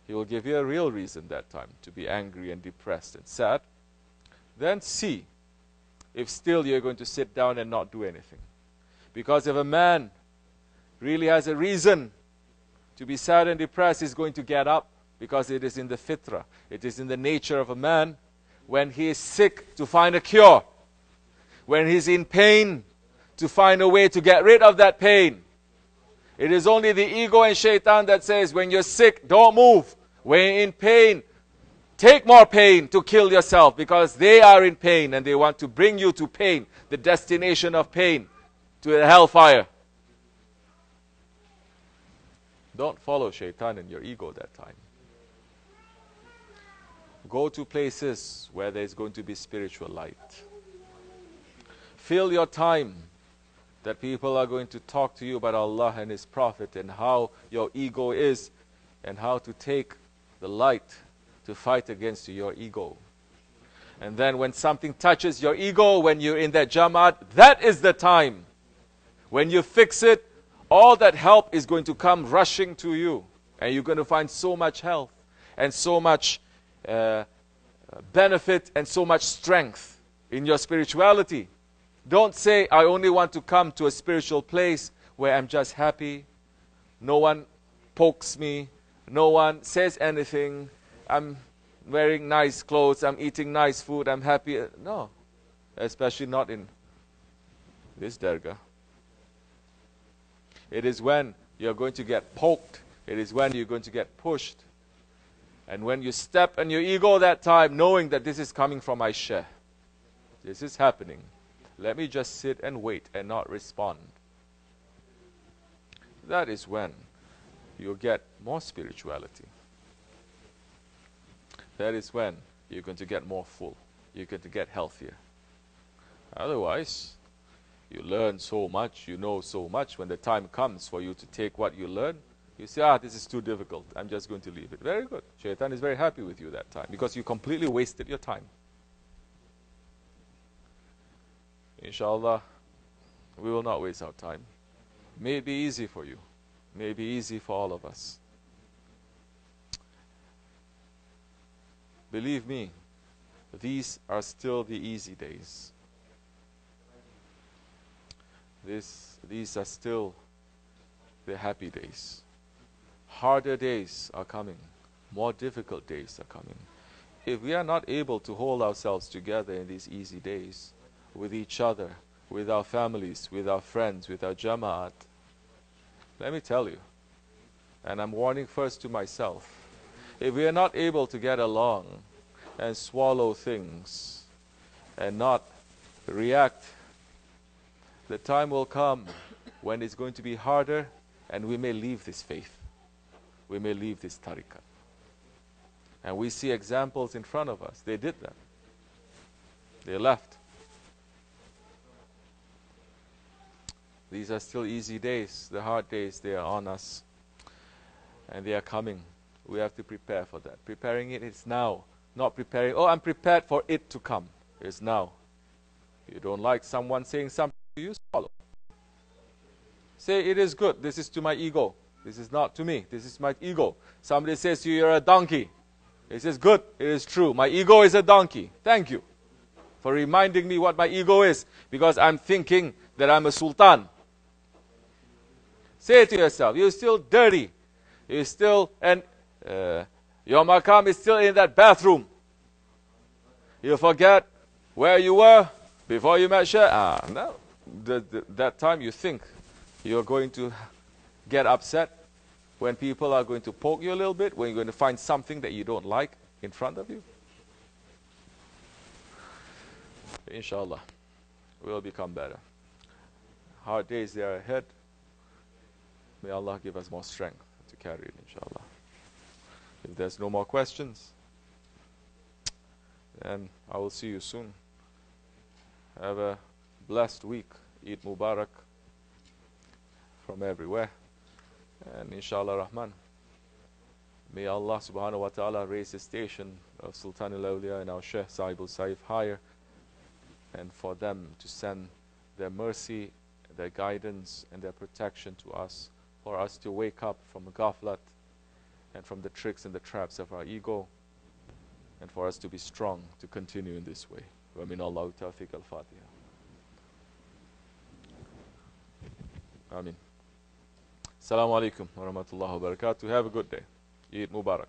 Speaker 1: He will give you a real reason that time to be angry and depressed and sad. Then see if still you're going to sit down and not do anything. Because if a man really has a reason to be sad and depressed, he's going to get up, because it is in the fitrah. It is in the nature of a man, when he is sick, to find a cure. When he's in pain, to find a way to get rid of that pain. It is only the ego and shaitan that says, when you're sick, don't move. When you're in pain, take more pain to kill yourself, because they are in pain and they want to bring you to pain, the destination of pain, to the hellfire. Don't follow shaitan and your ego that time. Go to places where there's going to be spiritual light. Fill your time that people are going to talk to you about Allah and His Prophet and how your ego is, and how to take the light to fight against your ego. And then when something touches your ego, when you're in that Jummah, that is the time. When you fix it, all that help is going to come rushing to you. And you're going to find so much health and so much benefit and so much strength in your spirituality. Don't say, I only want to come to a spiritual place where I'm just happy. No one pokes me. No one says anything. I'm wearing nice clothes. I'm eating nice food. I'm happy. No. Especially not in this dergah. It is when you're going to get poked. It is when you're going to get pushed. And when you step on your ego that time, knowing that this is coming from my Shaykh. This is happening. Let me just sit and wait and not respond. That is when you get more spirituality. That is when you're going to get more full. You're going to get healthier. Otherwise, you learn so much, you know so much. When the time comes for you to take what you learn, you say, this is too difficult. I'm just going to leave it. Very good. Shaitan is very happy with you that time, because you completely wasted your time. Inshallah, we will not waste our time. May it be easy for you. May it be easy for all of us. Believe me, these are still the easy days. These are still the happy days. Harder days are coming. More difficult days are coming. if we are not able to hold ourselves together in these easy days, with each other, with our families, with our friends, with our Jamaat, let me tell you, and I'm warning first to myself, if we are not able to get along and swallow things and not react, the time will come when it's going to be harder and we may leave this faith. We may leave this tariqah. And we see examples in front of us. They did that. They left. These are still easy days. The hard days, they are on us. And they are coming. We have to prepare for that. Preparing it is now. Not preparing, oh, I'm prepared for it to come. It's now. You don't like someone saying something to you, follow. Say, it is good. This is to my ego. This is not to me. This is my ego. Somebody says to you, you're a donkey. He says, good, it is true. My ego is a donkey. Thank you for reminding me what my ego is, because I'm thinking that I'm a sultan. Say to yourself, you're still dirty. You're still, and your maqam is still in that bathroom. You forget where you were before you met Shaykh. No. That time you think you're going to get upset when people are going to poke you a little bit, when you're going to find something that you don't like in front of you. Inshallah, we'll become better. Hard days they are ahead. May Allah give us more strength to carry it, inshallah. If there's no more questions, then I will see you soon. Have a blessed week. Eid Mubarak from everywhere. And inshallah Rahman, may Allah subhanahu wa ta'ala raise the station of Sultan al-Awliya and our Shaykh Sahib al-Saif higher, and for them to send their mercy, their guidance and their protection to us, for us to wake up from the ghaflat and from the tricks and the traps of our ego, and for us to be strong to continue in this way. Wa min Allahu tawfiq al-Fatiha. Ameen. Assalamu alaikum wa rahmatullahi wa barakatuh. Have a good day. Eid Mubarak.